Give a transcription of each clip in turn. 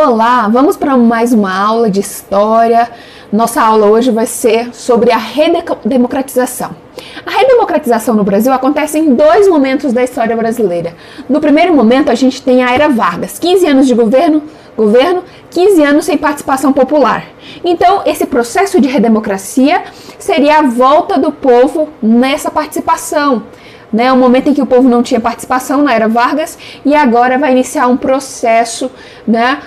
Olá, vamos para mais uma aula de história. Nossa aula hoje vai ser sobre a redemocratização. A redemocratização no Brasil acontece em dois momentos da história brasileira. No primeiro momento, a gente tem a Era Vargas, 15 anos de governo, 15 anos sem participação popular. Então, esse processo de redemocracia seria a volta do povo nessa participação. O momento em que o povo não tinha participação na Era Vargas, e agora vai iniciar um processo,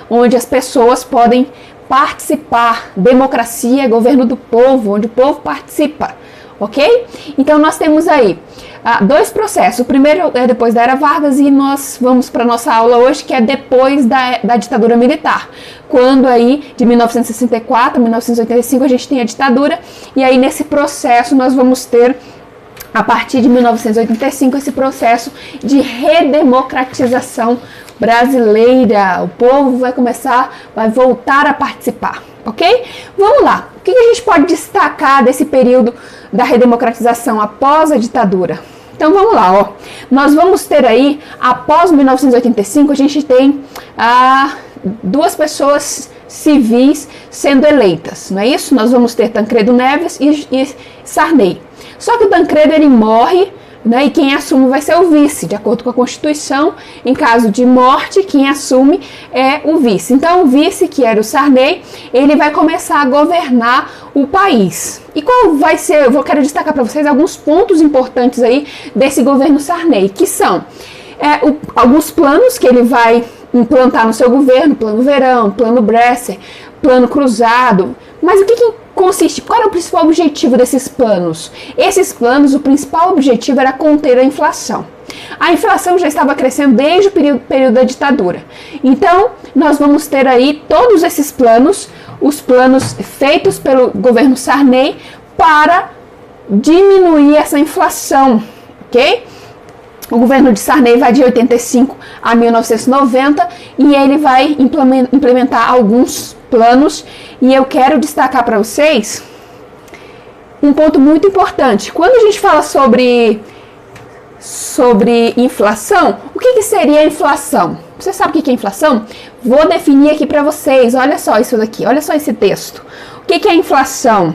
onde as pessoas podem participar. Democracia, governo do povo, onde o povo participa, ok? Então nós temos aí dois processos. O primeiro é depois da Era Vargas e nós vamos para a nossa aula hoje, que é depois da ditadura militar. Quando aí, de 1964 a 1985, a gente tem a ditadura, e aí nesse processo nós vamos ter, a partir de 1985, esse processo de redemocratização brasileira. O povo vai voltar a participar, ok? Vamos lá. O que a gente pode destacar desse período da redemocratização após a ditadura? Então vamos lá, nós vamos ter aí, após 1985, a gente tem duas pessoas civis sendo eleitas, não é isso? Nós vamos ter Tancredo Neves e Sarney. Só que o Tancredo, ele morre, e quem assume vai ser o vice, de acordo com a Constituição. Em caso de morte, quem assume é o vice. Então, o vice, que era o Sarney, ele vai começar a governar o país. E qual vai ser? Eu quero destacar para vocês alguns pontos importantes aí desse governo Sarney, que são alguns planos que ele vai implantar no seu governo: Plano Verão, Plano Bresser, Plano Cruzado. Mas o que consiste? Qual era o principal objetivo desses planos? Esses planos, o principal objetivo era conter a inflação. A inflação já estava crescendo desde o período da ditadura. Então, nós vamos ter aí todos esses planos, os planos feitos pelo governo Sarney para diminuir essa inflação, ok? O governo de Sarney vai de 85 a 1990 e ele vai implementar alguns planos, e eu quero destacar para vocês um ponto muito importante. Quando a gente fala sobre inflação, o que seria a inflação? Você sabe o que é inflação? Vou definir aqui para vocês. Olha só isso daqui, olha só esse texto. O que é inflação?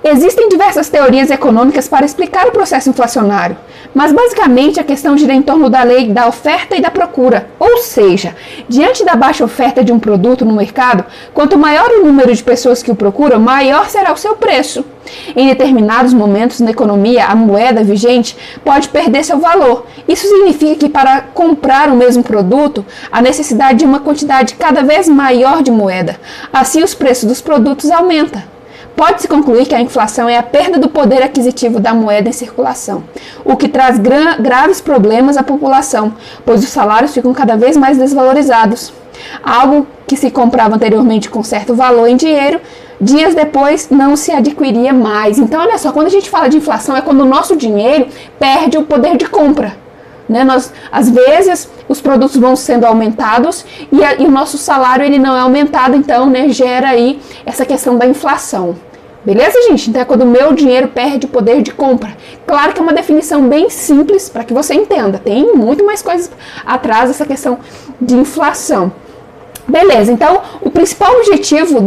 Existem diversas teorias econômicas para explicar o processo inflacionário, mas basicamente a questão gira em torno da lei da oferta e da procura. Ou seja, diante da baixa oferta de um produto no mercado, quanto maior o número de pessoas que o procuram, maior será o seu preço. Em determinados momentos na economia, a moeda vigente pode perder seu valor. Isso significa que para comprar o mesmo produto, há necessidade de uma quantidade cada vez maior de moeda. Assim, os preços dos produtos aumentam. Pode-se concluir que a inflação é a perda do poder aquisitivo da moeda em circulação, o que traz graves problemas à população, pois os salários ficam cada vez mais desvalorizados. Algo que se comprava anteriormente com certo valor em dinheiro, dias depois não se adquiria mais. Então, olha só, quando a gente fala de inflação, é quando o nosso dinheiro perde o poder de compra. Às vezes, os produtos vão sendo aumentados e o nosso salário ele não é aumentado, então gera aí essa questão da inflação. Beleza, gente? Então é quando o meu dinheiro perde o poder de compra. Claro que é uma definição bem simples para que você entenda. Tem muito mais coisas atrás dessa questão de inflação. Beleza, então o principal objetivo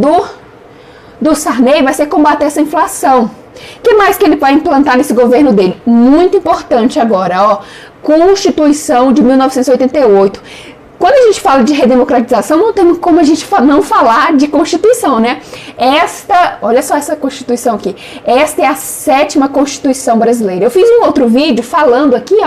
do Sarney vai ser combater essa inflação. O que mais que ele vai implantar nesse governo dele? Muito importante agora, Constituição de 1988. Quando a gente fala de redemocratização, não tem como a gente não falar de Constituição, olha só essa Constituição aqui. Esta é a 7ª Constituição brasileira. Eu fiz um outro vídeo falando aqui,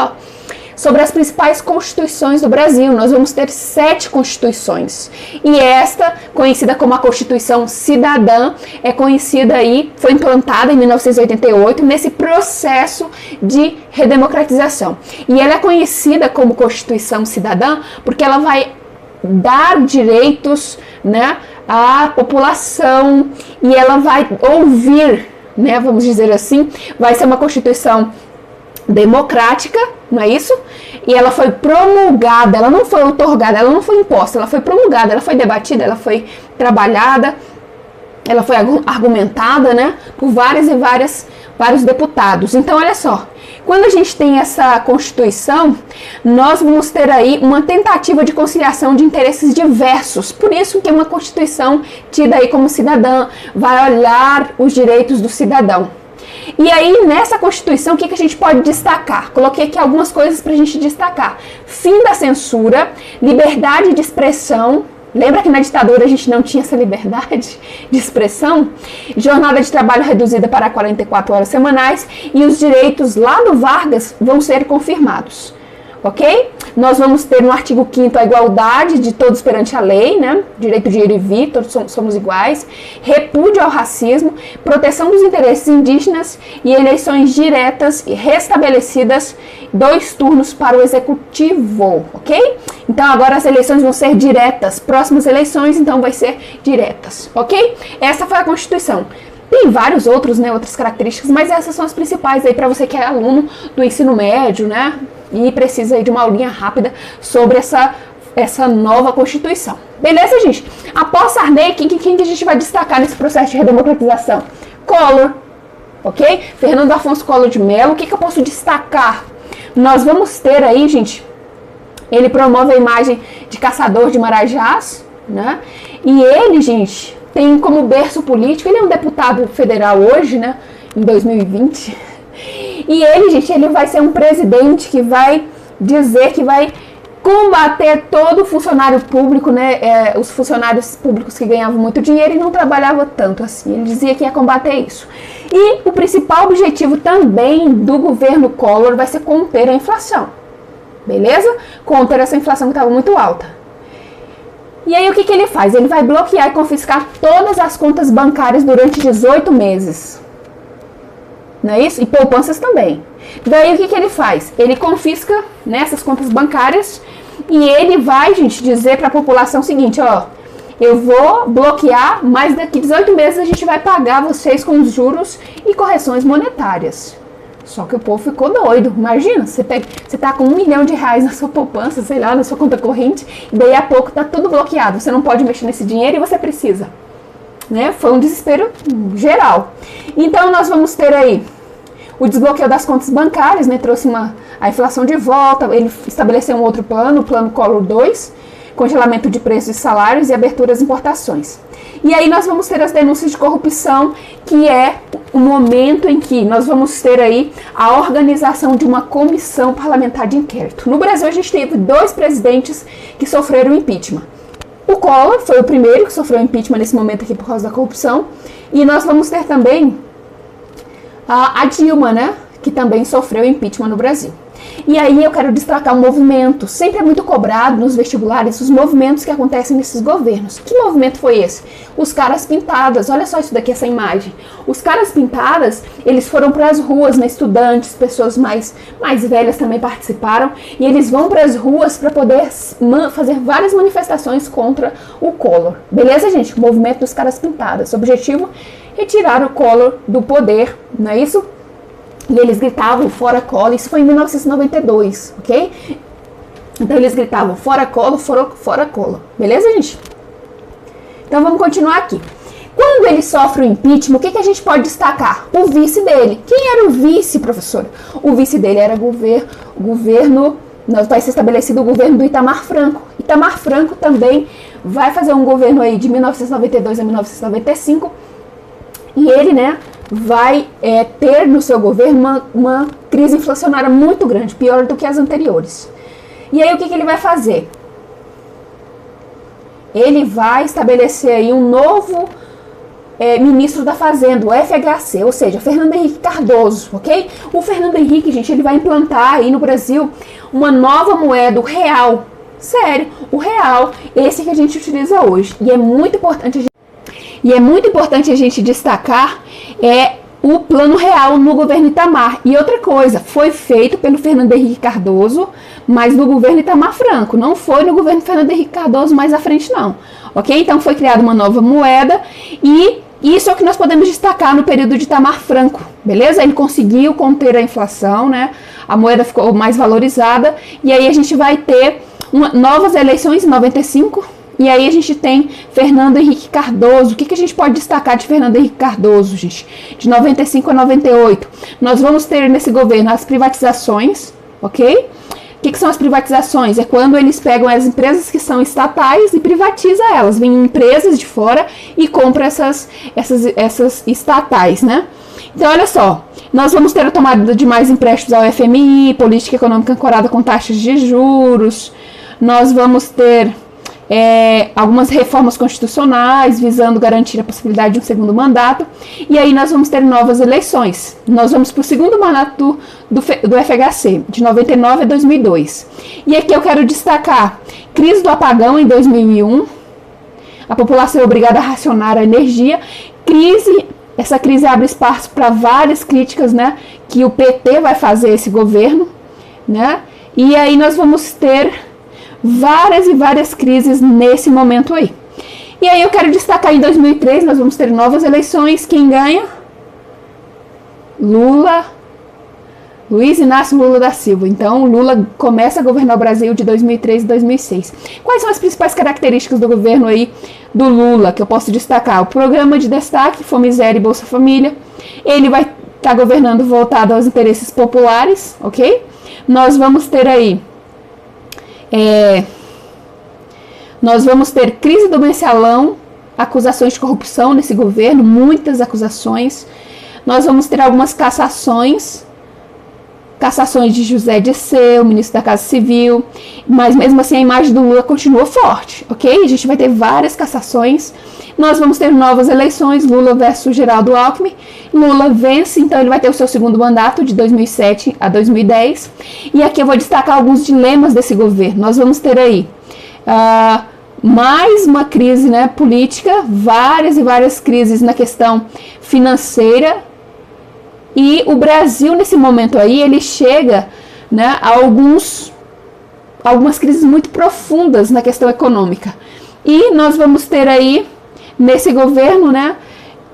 sobre as principais constituições do Brasil. Nós vamos ter 7 constituições. E esta, conhecida como a Constituição Cidadã, é conhecida aí, foi implantada em 1988, nesse processo de redemocratização. E ela é conhecida como Constituição Cidadã porque ela vai dar direitos, à população, e ela vai ouvir, vamos dizer assim, vai ser uma Constituição democrática, não é isso? E ela foi promulgada, ela não foi outorgada, ela não foi imposta, ela foi promulgada, ela foi debatida, ela foi trabalhada, ela foi argumentada, por vários deputados. Então, olha só, Quando a gente tem essa Constituição, nós vamos ter aí uma tentativa de conciliação de interesses diversos. Por isso que uma Constituição tida aí como cidadã vai olhar os direitos do cidadão. E aí, nessa Constituição, o que a gente pode destacar? Coloquei aqui algumas coisas para a gente destacar. Fim da censura, liberdade de expressão. Lembra que na ditadura a gente não tinha essa liberdade de expressão? Jornada de trabalho reduzida para 44 horas semanais e os direitos lá do Vargas vão ser confirmados. Ok? Nós vamos ter no artigo 5º a igualdade de todos perante a lei, né? Direito de ir e vir, todos somos iguais. Repúdio ao racismo, proteção dos interesses indígenas e eleições diretas e restabelecidas, 2 turnos para o executivo, ok? Então agora as eleições vão ser diretas, próximas eleições então vai ser diretas, ok? Essa foi a Constituição. Tem vários outros, né, outras características, mas essas são as principais aí para você que é aluno do ensino médio, né, e precisa aí de uma aulinha rápida sobre essa nova Constituição. Beleza, gente? Após Sarney, quem que a gente vai destacar nesse processo de redemocratização? Collor, ok? Fernando Afonso Collor de Mello. O que eu posso destacar? Nós vamos ter aí, gente, ele promove a imagem de caçador de marajás, né, e ele, gente, tem como berço político, ele é um deputado federal hoje, né, em 2020, e ele, gente, ele vai ser um presidente que vai dizer que vai combater todo o funcionário público, né, os funcionários públicos que ganhavam muito dinheiro e não trabalhavam tanto assim, ele dizia que ia combater isso. E o principal objetivo também do governo Collor vai ser conter a inflação, beleza? Conter essa inflação que estava muito alta. E aí o que ele faz? Ele vai bloquear e confiscar todas as contas bancárias durante 18 meses. Não é isso? E poupanças também. Daí o que ele faz? Ele confisca nessas contas bancárias e ele vai, gente, dizer para a população o seguinte, ó, eu vou bloquear, mas daqui 18 meses a gente vai pagar vocês com os juros e correções monetárias. Só que o povo ficou doido. Imagina, você tá com R$1 milhão na sua poupança, sei lá, na sua conta corrente, e daí a pouco tá tudo bloqueado. Você não pode mexer nesse dinheiro e você precisa. Né? Foi um desespero geral. Então nós vamos ter aí o desbloqueio das contas bancárias, né? Trouxe a inflação de volta, ele estabeleceu um outro plano, o plano Collor 2, congelamento de preços e salários e abertura às importações. E aí nós vamos ter as denúncias de corrupção, que é o momento em que nós vamos ter aí a organização de uma comissão parlamentar de inquérito. No Brasil a gente teve 2 presidentes que sofreram impeachment. O Collor foi o primeiro que sofreu impeachment nesse momento aqui por causa da corrupção. E nós vamos ter também a Dilma, né, que também sofreu impeachment no Brasil. E aí eu quero destacar um movimento, sempre é muito cobrado nos vestibulares, os movimentos que acontecem nesses governos. Que movimento foi esse? Os caras pintadas, olha só isso daqui, essa imagem. Os caras pintadas, eles foram para as ruas, né, estudantes, pessoas mais velhas também participaram, e eles vão para as ruas para poder fazer várias manifestações contra o Collor. Beleza, gente? O movimento dos caras pintadas. O objetivo, retirar o Collor do poder, não é isso? E eles gritavam, fora Collor, isso foi em 1992, ok? Então eles gritavam, fora Collor, fora Collor. Beleza, gente? Então vamos continuar aqui. Quando ele sofre o impeachment, o que a gente pode destacar? O vice dele. Quem era o vice, professora? O vice dele era o governo, vai ser estabelecido o governo do Itamar Franco. Itamar Franco também vai fazer um governo aí de 1992 a 1995, e ele, né, vai ter no seu governo uma crise inflacionária muito grande, pior do que as anteriores. E aí o que ele vai fazer? Ele vai estabelecer aí um novo ministro da Fazenda, o FHC, ou seja, Fernando Henrique Cardoso, ok? O Fernando Henrique, gente, ele vai implantar aí no Brasil uma nova moeda, o real. Sério, o real, esse que a gente utiliza hoje. E é muito importante a gente destacar o plano real no governo Itamar. E outra coisa, foi feito pelo Fernando Henrique Cardoso, mas no governo Itamar Franco. Não foi no governo Fernando Henrique Cardoso mais à frente, não. Ok? Então foi criada uma nova moeda e isso é o que nós podemos destacar no período de Itamar Franco. Beleza? Ele conseguiu conter a inflação, né? A moeda ficou mais valorizada e aí a gente vai ter novas eleições em 95, E aí a gente tem Fernando Henrique Cardoso. O que a gente pode destacar de Fernando Henrique Cardoso, gente? De 95 a 98. Nós vamos ter nesse governo as privatizações, ok? O que são as privatizações? É quando eles pegam as empresas que são estatais e privatizam elas. Vêm empresas de fora e compram essas estatais, né? Então, olha só, nós vamos ter a tomada de mais empréstimos ao FMI, política econômica ancorada com taxas de juros, nós vamos ter algumas reformas constitucionais visando garantir a possibilidade de um segundo mandato, e aí nós vamos ter novas eleições. Nós vamos para o segundo mandato do FHC, de 99 a 2002. E aqui eu quero destacar crise do apagão em 2001, a população é obrigada a racionar a energia, essa crise abre espaço para várias críticas, né, que o PT vai fazer esse governo, né, e aí nós vamos ter várias e várias crises nesse momento aí. E aí eu quero destacar em 2003, nós vamos ter novas eleições. Quem ganha? Luiz Inácio Lula da Silva. Então, Lula começa a governar o Brasil de 2003 a 2006. Quais são as principais características do governo aí do Lula, que eu posso destacar? O programa de destaque, Fome Zero e Bolsa Família. Ele vai estar governando voltado aos interesses populares, ok? Nós vamos ter aí nós vamos ter crise do mensalão, acusações de corrupção nesse governo, muitas acusações. Nós vamos ter algumas cassações de José Dirceu, ministro da Casa Civil, mas mesmo assim a imagem do Lula continua forte, ok? A gente vai ter várias cassações. Nós vamos ter novas eleições, Lula versus Geraldo Alckmin. Lula vence, então ele vai ter o seu segundo mandato de 2007 a 2010. E aqui eu vou destacar alguns dilemas desse governo. Nós vamos ter aí mais uma crise, né, política, várias e várias crises na questão financeira. E o Brasil, nesse momento aí, ele chega, né, a algumas crises muito profundas na questão econômica. E nós vamos ter aí, nesse governo, né,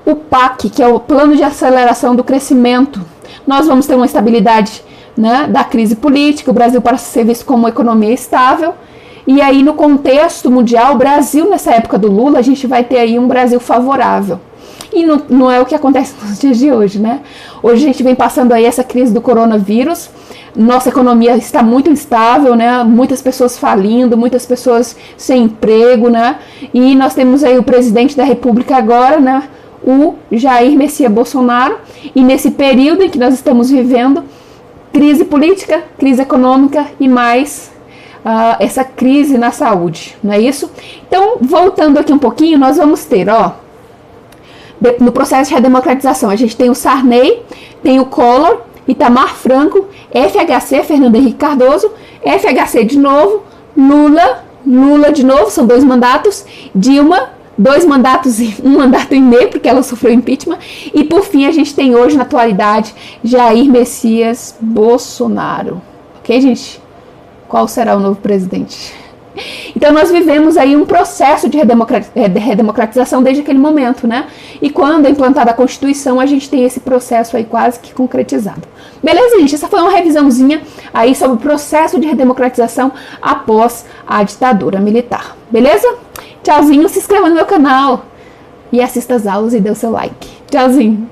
o PAC, que é o Plano de Aceleração do Crescimento. Nós vamos ter uma estabilidade, né, da crise política, o Brasil para ser visto como uma economia estável. E aí, no contexto mundial, o Brasil, nessa época do Lula, a gente vai ter aí um Brasil favorável. E não é o que acontece nos dias de hoje, né? Hoje a gente vem passando aí essa crise do coronavírus, nossa economia está muito instável, né? Muitas pessoas falindo, muitas pessoas sem emprego, né? E nós temos aí o presidente da República agora, né? O Jair Messias Bolsonaro. E nesse período em que nós estamos vivendo, crise política, crise econômica e mais essa crise na saúde, não é isso? Então, voltando aqui um pouquinho, nós vamos ter, no processo de redemocratização, a gente tem o Sarney, tem o Collor, Itamar Franco, FHC, Fernando Henrique Cardoso, FHC de novo, Lula de novo, são 2 mandatos, Dilma, 2 mandatos e 1 mandato e meio, porque ela sofreu impeachment, e por fim a gente tem hoje, na atualidade, Jair Messias Bolsonaro. Ok, gente? Qual será o novo presidente? Então nós vivemos aí um processo de redemocratização desde aquele momento, né? E quando é implantada a Constituição, a gente tem esse processo aí quase que concretizado. Beleza, gente? Essa foi uma revisãozinha aí sobre o processo de redemocratização após a ditadura militar. Beleza? Tchauzinho, se inscreva no meu canal e assista as aulas e dê o seu like. Tchauzinho!